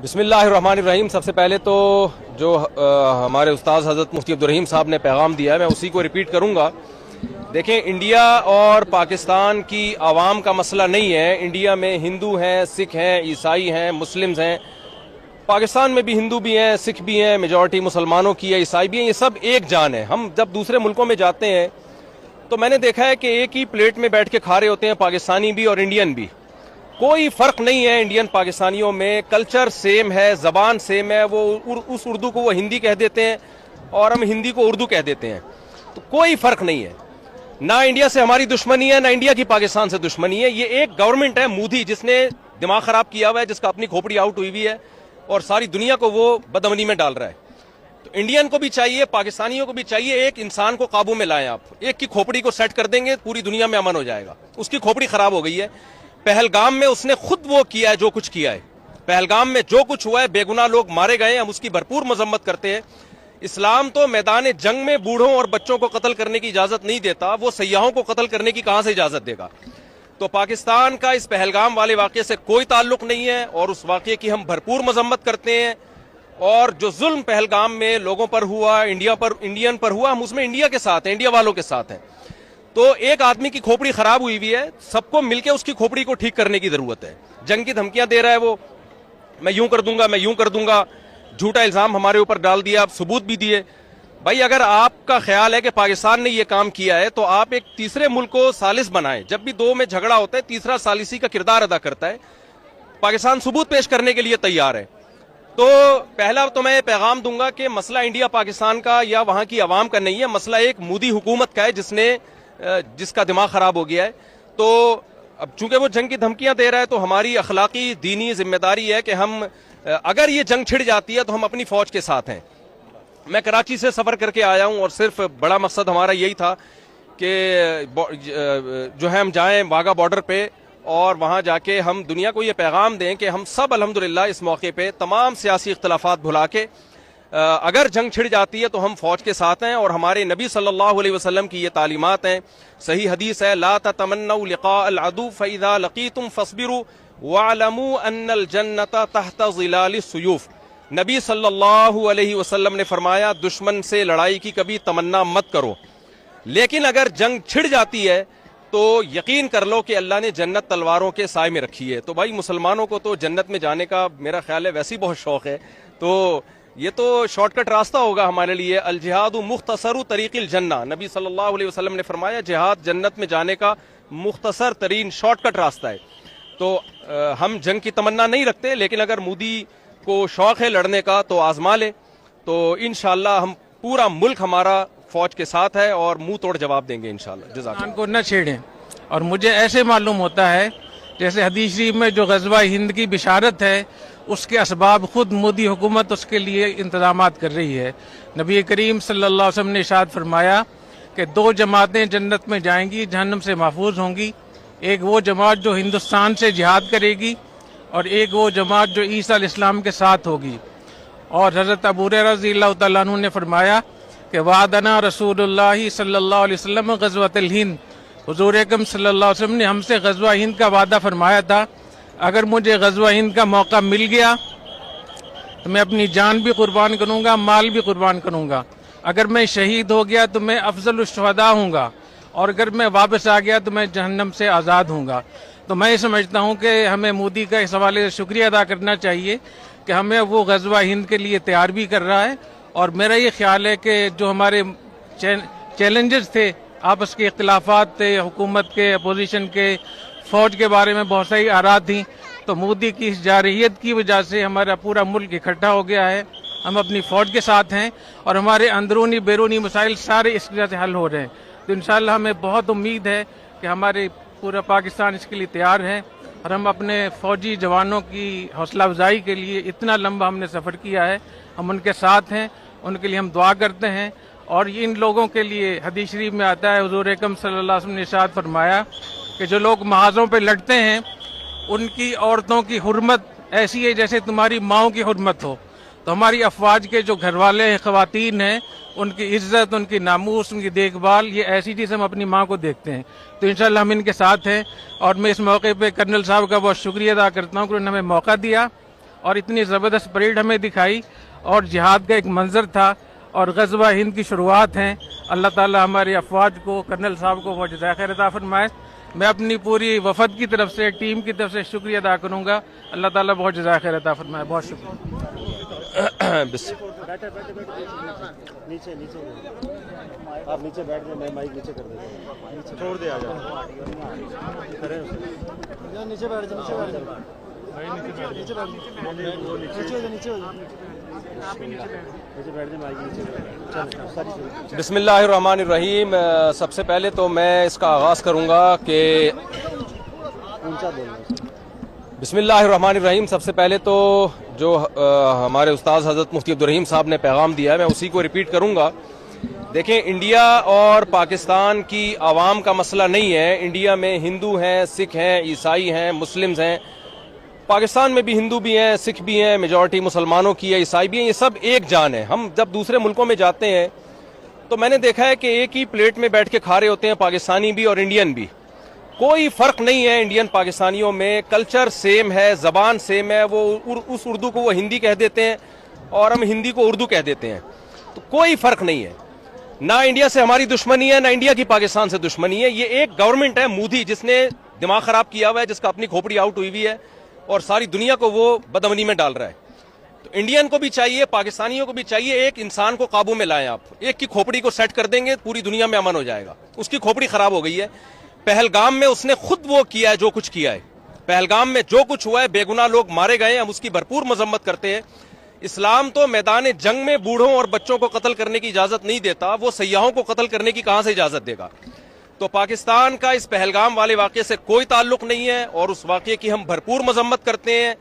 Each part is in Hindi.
बिस्मिल्लाहिर्रहमानिर्रहीम। सबसे पहले तो जो हमारे उस्ताद हज़रत मुफ्ती अब्दुल रहीम साहब ने पैगाम दिया है, मैं उसी को रिपीट करूँगा। देखें, इंडिया और पाकिस्तान की आवाम का मसला नहीं है। इंडिया में हिंदू हैं, सिख हैं, ईसाई हैं, मुस्लिम्स हैं। पाकिस्तान में भी हिंदू भी हैं, सिख भी हैं, मेजॉरिटी मुसलमानों की है, ईसाई भी हैं। ये सब एक जान है। हम जब दूसरे मुल्कों में जाते हैं तो मैंने देखा है कि एक ही प्लेट में बैठ के खा रहे होते हैं, पाकिस्तानी भी और इंडियन भी। कोई फर्क नहीं है इंडियन पाकिस्तानियों में। कल्चर सेम है, जबान सेम है। वो उस उर्दू को वो हिंदी कह देते हैं और हम हिंदी को उर्दू कह देते हैं। तो कोई फर्क नहीं है। ना इंडिया से हमारी दुश्मनी है, ना इंडिया की पाकिस्तान से दुश्मनी है। ये एक गवर्नमेंट है मोदी, जिसने दिमाग खराब किया हुआ है, जिसका अपनी खोपड़ी आउट हुई हुई है और सारी दुनिया को वो बदअमनी में डाल रहा है। तो इंडियन को भी चाहिए, पाकिस्तानियों को भी चाहिए, एक इंसान को काबू में लाएं। आप एक की खोपड़ी को सेट कर देंगे, पूरी दुनिया में अमन हो जाएगा। उसकी खोपड़ी खराब हो गई है। पहलगाम में उसने खुद वो किया है जो कुछ किया है। पहलगाम में जो कुछ हुआ है, बेगुनाह लोग मारे गए, हम उसकी भरपूर मजम्मत करते हैं। इस्लाम तो मैदान जंग में बूढ़ों और बच्चों को कत्ल करने की इजाजत नहीं देता, वो सयाहों को कत्ल करने की कहां से इजाजत देगा। तो पाकिस्तान का इस पहलगाम वाले वाकये से कोई ताल्लुक नहीं है और उस वाकये की हम भरपूर मजम्मत करते हैं। और जो जुल्म पहलगाम में लोगों पर हुआ, इंडियन पर हुआ, हम उसमें इंडिया के साथ हैं, इंडिया वालों के साथ हैं। तो एक आदमी की खोपड़ी खराब हुई हुई है, सबको मिलकर उसकी खोपड़ी को ठीक करने की जरूरत है। जंग की धमकियां दे रहा है वो, मैं यूं कर दूंगा, मैं यूं कर दूंगा। झूठा इल्जाम हमारे ऊपर डाल दिया, आप सबूत भी दिए। भाई, अगर आपका ख्याल है कि पाकिस्तान ने यह काम किया है तो आप एक तीसरे मुल्क को सालिस बनाएं। जब भी दो में झगड़ा होता है, तीसरा सालिसी का किरदार अदा करता है। पाकिस्तान सबूत पेश करने के लिए तैयार है। तो पहला तो मैं पैगाम दूंगा कि मसला इंडिया पाकिस्तान का या वहां की आवाम का नहीं है, मसला एक मोदी हुकूमत का है, जिसका दिमाग खराब हो गया है। तो अब चूंकि वो जंग की धमकियां दे रहा है, तो हमारी अखलाकी दीनी जिम्मेदारी है कि हम, अगर ये जंग छिड़ जाती है तो हम अपनी फौज के साथ हैं। मैं कराची से सफर करके आया हूं और सिर्फ बड़ा मकसद हमारा यही था कि जो है हम जाएं वाघा बॉर्डर पे और वहां जाके हम दुनिया को ये पैगाम दें कि हम सब अल्हम्दुलिल्लाह इस मौके पे तमाम सियासी इख्तलाफात भुला के, अगर जंग छिड़ जाती है तो हम फौज के साथ हैं। और हमारे नबी सल्लल्लाहु अलैहि वसल्लम की ये तालीमात हैं, सही हदीस है, ला ततमन्नौ लिक़ाअल अदू फ़इज़ा लक़ीतुम फ़स्बिरू वअलमू अन्नल जन्नत तहत ज़िलालिस सुयूफ़। नबी सल्लल्लाहु अलैहि वसल्लम ने फरमाया, दुश्मन से लड़ाई की कभी तमन्ना मत करो, लेकिन अगर जंग छिड़ जाती है तो यकीन कर लो कि अल्लाह ने जन्नत तलवारों के साए में रखी है। तो भाई, मुसलमानों को तो जन्नत में जाने का मेरा ख्याल है वैसे ही बहुत शौक है। तो ये तो शॉर्टकट रास्ता होगा हमारे लिए। अल जिहादु मुख्तसरु तरीक़िल जन्ना, नबी सल्लल्लाहु अलैहि वसल्लम ने फरमाया, जिहाद जन्नत में जाने का मुख्तसर तरीन शॉर्टकट रास्ता है। तो हम जंग की तमन्ना नहीं रखते, लेकिन अगर मोदी को शौक है लड़ने का तो आजमा ले। तो इंशाअल्लाह हम, पूरा मुल्क हमारा फौज के साथ है और मुंह तोड़ जवाब देंगे इंशाअल्लाह। जज़ाकल्लाह। को न छेड़ें। और मुझे ऐसे मालूम होता है जैसे हदीस शरीफ में जो गज़वा हिंद की बिशारत है, उसके असबाब खुद मोदी हुकूमत उसके लिए इंतजामात कर रही है। नबी करीम सल्लल्लाहु अलैहि वसल्लम ने इरशाद फरमाया कि दो जमातें जन्नत में जाएंगी, जहन्नम से महफूज होंगी। एक वो जमात जो हिंदुस्तान से जिहाद करेगी और एक वो जमात जो ईसा अलैहिस्सलाम के साथ होगी। और हज़रत अबू हुरैरा रज़ियल्लाहु तआला अन्हु ने फरमाया कि वादना रसूलुल्लाह सल्लल्लाहु अलैहि वसल्लम ग़ज़वतुल हिंद, हुज़ूर अकरम सल्लल्लाहु अलैहि वसल्लम ने हमसे ग़ज़वा हिंद का वादा फरमाया था। अगर मुझे ग़ज़वा हिंद का मौका मिल गया तो मैं अपनी जान भी कुर्बान करूंगा, माल भी कुर्बान करूंगा। अगर मैं शहीद हो गया तो मैं अफज़लुश शुहदा हूँगा, और अगर मैं वापस आ गया तो मैं जहन्नम से आज़ाद हूँगा। तो मैं समझता हूँ कि हमें मोदी का इस हवाले से शुक्रिया अदा करना चाहिए कि हमें वो ग़ज़वा हिंद के लिए तैयार भी कर रहा है। और मेरा ये ख्याल है कि जो हमारे चैलेंजेस थे, आपस के इख्तिलाफात थे, हुकूमत के, अपोजिशन के, फौज के बारे में बहुत सारी आरा थी, तो मोदी की इस जारहियत की वजह से हमारा पूरा मुल्क इकट्ठा हो गया है। हम अपनी फौज के साथ हैं और हमारे अंदरूनी बैरूनी मसाइल सारे इस वजह से हल हो रहे हैं। तो इंशाअल्लाह हमें बहुत उम्मीद है कि हमारे पूरा पाकिस्तान इसके लिए तैयार है। और हम अपने फौजी जवानों की हौसला अफजाई के लिए इतना लंबा हमने सफ़र किया है, हम उनके साथ हैं, उनके लिए हम दुआ करते हैं। और इन लोगों के लिए हदीस शरीफ में आता है, हुज़ूर अकरम सल्लल्लाहु अलैहि वसल्लम ने इरशाद फरमाया कि जो लोग महाज़ों पे लड़ते हैं उनकी औरतों की हुर्मत ऐसी है जैसे तुम्हारी माओं की हुर्मत हो। तो हमारी अफवाज के जो घर वाले हैं, ख़वातीन हैं, उनकी इज्जत, उनकी नामूस, उनकी देखभाल, ये ऐसी चीज़ हम अपनी माँ को देखते हैं। तो इंशाअल्लाह हम इनके साथ हैं। और मैं इस मौके पे कर्नल साहब का बहुत शुक्रिया अदा करता हूँ कि उन्होंने हमें मौका दिया और इतनी ज़बरदस्त परेड हमें दिखाई और जिहाद का एक मंजर था और ग़ज़वा हिंद की शुरुआत है। अल्लाह ताला हमारी अफवाज को, कर्नल साहब को मौजूदा खैर अता फरमाए। मैं अपनी पूरी वफद की तरफ से, टीम की तरफ से शुक्रिया अदा करूँगा। अल्लाह ताला बहुत जज़ाय खैर अता फरमाए। बहुत शुक्रिया। नीचे नीचे आप नीचे बैठ जाए, मैं माइक नीचे कर देता हूँ। नीचे छोड़ दे, आ जाओ, करें उसे। नीचे बैठ जाओ, नीचे बैठ जाओ, नीचे बैठ जाओ, नीचे बैठ जाए, माइक नीचे। बिस्मिल्लाहिर्रहमानिर्रहीम। सबसे पहले तो मैं इसका आगाज़ करूँगा कि ऊंचा बोलना। बिस्मिल्लाहिर्रहमानिर्रहीम। सबसे पहले तो जो हमारे उस्ताद हज़रत मुफ्ती अब्दुल रहीम साहब ने पैगाम दिया है, मैं उसी को रिपीट करूँगा। देखें, इंडिया और पाकिस्तान की आवाम का मसला नहीं है। इंडिया में हिंदू हैं, सिख हैं, ईसाई हैं, मुस्लिम्स हैं। पाकिस्तान में भी हिंदू भी हैं, सिख भी हैं, मेजॉरिटी मुसलमानों की है, ईसाई भी हैं। ये सब एक जान है। हम जब दूसरे मुल्कों में जाते हैं तो मैंने देखा है कि एक ही प्लेट में बैठ के खा रहे होते हैं, पाकिस्तानी भी और इंडियन भी। कोई फर्क नहीं है इंडियन पाकिस्तानियों में। कल्चर सेम है, जबान सेम है। वो उस उर्दू को वो हिंदी कह देते हैं और हम हिंदी को उर्दू कह देते हैं। तो कोई फर्क नहीं है। ना इंडिया से हमारी दुश्मनी है, ना इंडिया की पाकिस्तान से दुश्मनी है। ये एक गवर्नमेंट है मोदी, जिसने दिमाग खराब किया हुआ है, जिसका अपनी खोपड़ी आउट हुई हुई है और सारी दुनिया को वो बदअमनी में डाल रहा है। तो इंडियन को भी चाहिए, पाकिस्तानियों को भी चाहिए, एक इंसान को काबू में लाएं। आप एक की खोपड़ी को सेट कर देंगे, पूरी दुनिया में अमन हो जाएगा। उसकी खोपड़ी खराब हो गई है। पहलगाम में उसने खुद वो किया है जो कुछ किया है। पहलगाम में जो कुछ हुआ है, बेगुनाह लोग मारे गए, हम उसकी भरपूर मजम्मत करते हैं। इस्लाम तो मैदान जंग में बूढ़ों और बच्चों को कत्ल करने की इजाजत नहीं देता, वो सयाहों को कत्ल करने की कहां से इजाजत देगा। तो पाकिस्तान का इस पहलगाम वाले वाकये से कोई ताल्लुक नहीं है और उस वाकये की हम भरपूर मजम्मत करते हैं।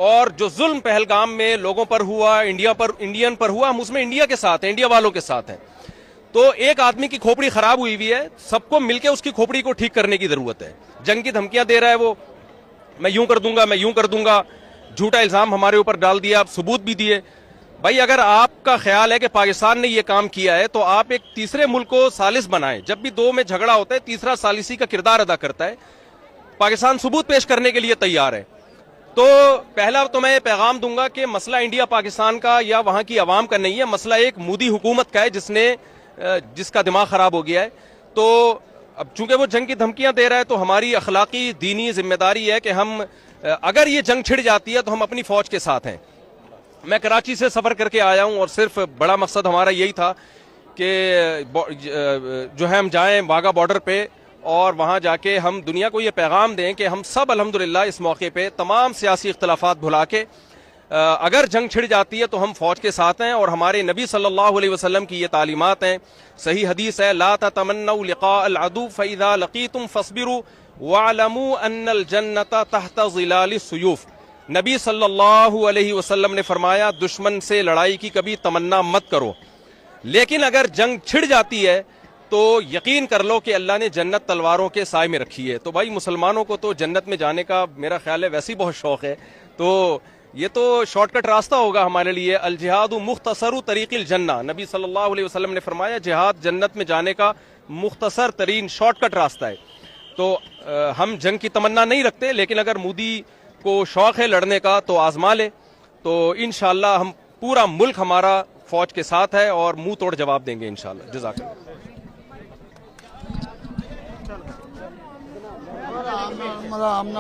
और जो जुल्म पहलगाम में लोगों पर हुआ, इंडियन पर हुआ, हम उसमें इंडिया के साथ हैं, इंडिया वालों के साथ हैं। तो एक आदमी की खोपड़ी खराब हुई हुई है, सबको मिलकर उसकी खोपड़ी को ठीक करने की जरूरत है। जंग की धमकियां दे रहा है वो, मैं यूं कर दूंगा, मैं यूं कर दूंगा, झूठा इल्जाम हमारे ऊपर डाल दिया, सबूत भी दिए। भाई, अगर आपका ख्याल है कि पाकिस्तान ने यह काम किया है तो आप एक तीसरे मुल्क को सालिस बनाएं। जब भी दो में झगड़ा होता है, तीसरा सालिसी का किरदार अदा करता है। पाकिस्तान सबूत पेश करने के लिए तैयार है। तो पहला तो मैं ये पैगाम दूंगा कि मसला इंडिया पाकिस्तान का या वहां की आवाम का नहीं है, मसला एक मोदी हुकूमत का है जिसका दिमाग खराब हो गया है। तो अब चूंकि वो जंग की धमकियां दे रहा है तो हमारी अखलाकी दीनी जिम्मेदारी है कि हम, अगर ये जंग छिड़ जाती है तो हम अपनी फौज के साथ हैं। मैं कराची से सफर करके आया हूं और सिर्फ बड़ा मकसद हमारा यही था कि जो है हम जाएं वाघा बॉर्डर पे और वहां जाके हम दुनिया को ये पैगाम दें कि हम सब अल्हम्दुलिल्लाह इस मौके पे तमाम सियासी इख्तलाफात भुला के अगर जंग छिड़ जाती है तो हम फौज के साथ हैं। और हमारे नबी सल्लल्लाहु अलैहि वसल्लम की ये तालीमात हैं, सही हदीस है, ला तमन्नऊ लिक़ा अल अदू फ़इज़ा लक़ीतुम फ़स्बिरू वअलमू अन्नल जन्नत तहत ज़िलाल सुयूफ। नबी सल्लल्लाहु अलैहि वसल्लम ने फरमाया, दुश्मन से लड़ाई की कभी तमन्ना मत करो, लेकिन अगर जंग छिड़ जाती है तो यकीन कर लो कि अल्लाह ने जन्नत तलवारों के साए में रखी है। तो भाई, मुसलमानों को तो जन्नत में जाने का मेरा ख्याल है वैसे ही बहुत शौक है। तो ये तो शॉर्टकट रास्ता होगा हमारे लिए। अल जिहादु मुख्तसरु तरीक़िल जन्ना, नबी सल्लल्लाहु अलैहि वसल्लम ने फरमाया, जिहाद जन्नत में जाने का मुख्तसर तरीन शॉर्टकट रास्ता है। तो हम जंग की तमन्ना नहीं रखते, लेकिन अगर मोदी को शौक है लड़ने का तो आजमा ले। तो इंशाअल्लाह हम पूरा मुल्क हमारा फौज के साथ है और मुंह तोड़ जवाब देंगे इंशाअल्लाह। जज़ाकल्लाह।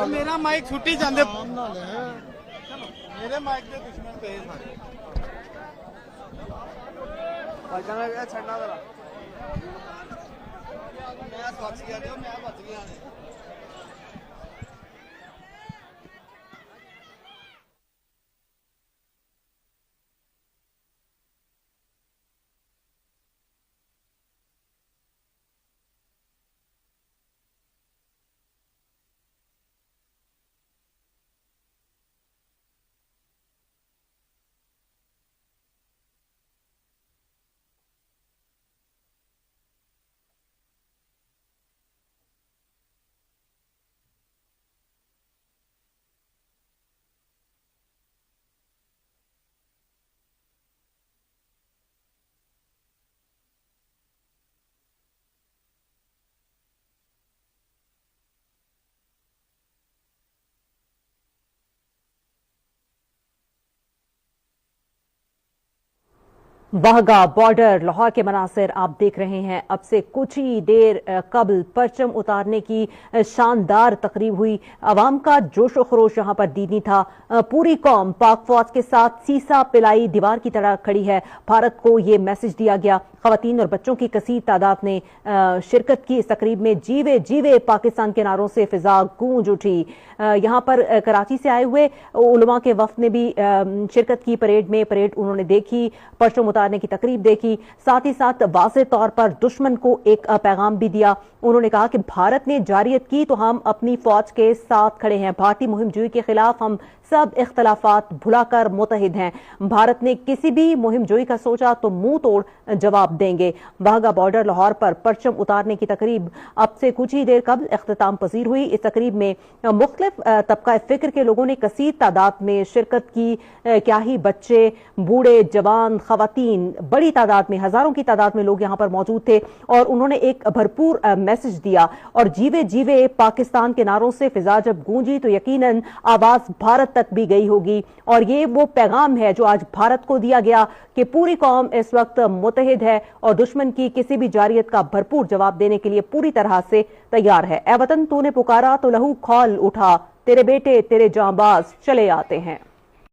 मेरा माइक छुट्टी जाते मेरे माइक के दुश्मन पे छड़ना जरा मैं बच गया। वाहगा बॉर्डर लाहौर के मनासिर आप देख रहे हैं। अब से कुछ ही देर कबल परचम उतारने की शानदार तकरीब हुई। अवाम का जोश व खरोश यहां पर दीनी था। पूरी कौम पाक फौज के साथ सीसा पिलाई दीवार की तरह खड़ी है। भारत को ये मैसेज दिया गया। खवातीन और बच्चों की कसीर तादाद ने शिरकत की इस तकरीब में। जीवे जीवे पाकिस्तान के नारों से फिजा गूंज उठी। यहां पर कराची से आए हुए उलमा के वफ्द ने भी शिरकत की परेड में। परेड उन्होंने देखी, परचम उतारने की तकरीब देखी, साथ ही साथ वाज़ेह तौर पर दुश्मन को एक पैगाम भी दिया। उन्होंने कहा कि भारत ने जारियत की तो हम अपनी फौज के साथ खड़े हैं। भारतीय मुहिमजोई के खिलाफ हम सब इख्तलाफात भुलाकर मुतहिद हैं। भारत ने किसी भी मुहिमजोई का सोचा तो मुंह तोड़ जवाब देंगे। वाहगा बॉर्डर लाहौर पर परचम उतारने की तकरीब अब से कुछ ही देर कबल इख्तिताम पजीर हुई। इस तकरीब में मुख्तलिफ तबका फिक्र के लोगों ने कसीर तादाद में शिरकत की। क्या ही बच्चे, बूढ़े, जवान, खवातीन, बड़ी तादाद में, हजारों की तादाद में लोग यहां पर मौजूद थे और उन्होंने एक भरपूर मैसेज दिया। और जीवे जीवे पाकिस्तान के नारों से फिजा जब गूंजी तो यकीनन आवाज भारत तक भी गई होगी। और ये वो पैगाम है जो आज भारत को दिया गया कि पूरी कौम इस वक्त मुतहिद है और दुश्मन की किसी भी जारियत का भरपूर जवाब देने के लिए पूरी तरह से तैयार है। ए वतन तूने पुकारा तो लहू खौल उठा, तेरे बेटे तेरे जांबाज चले आते हैं।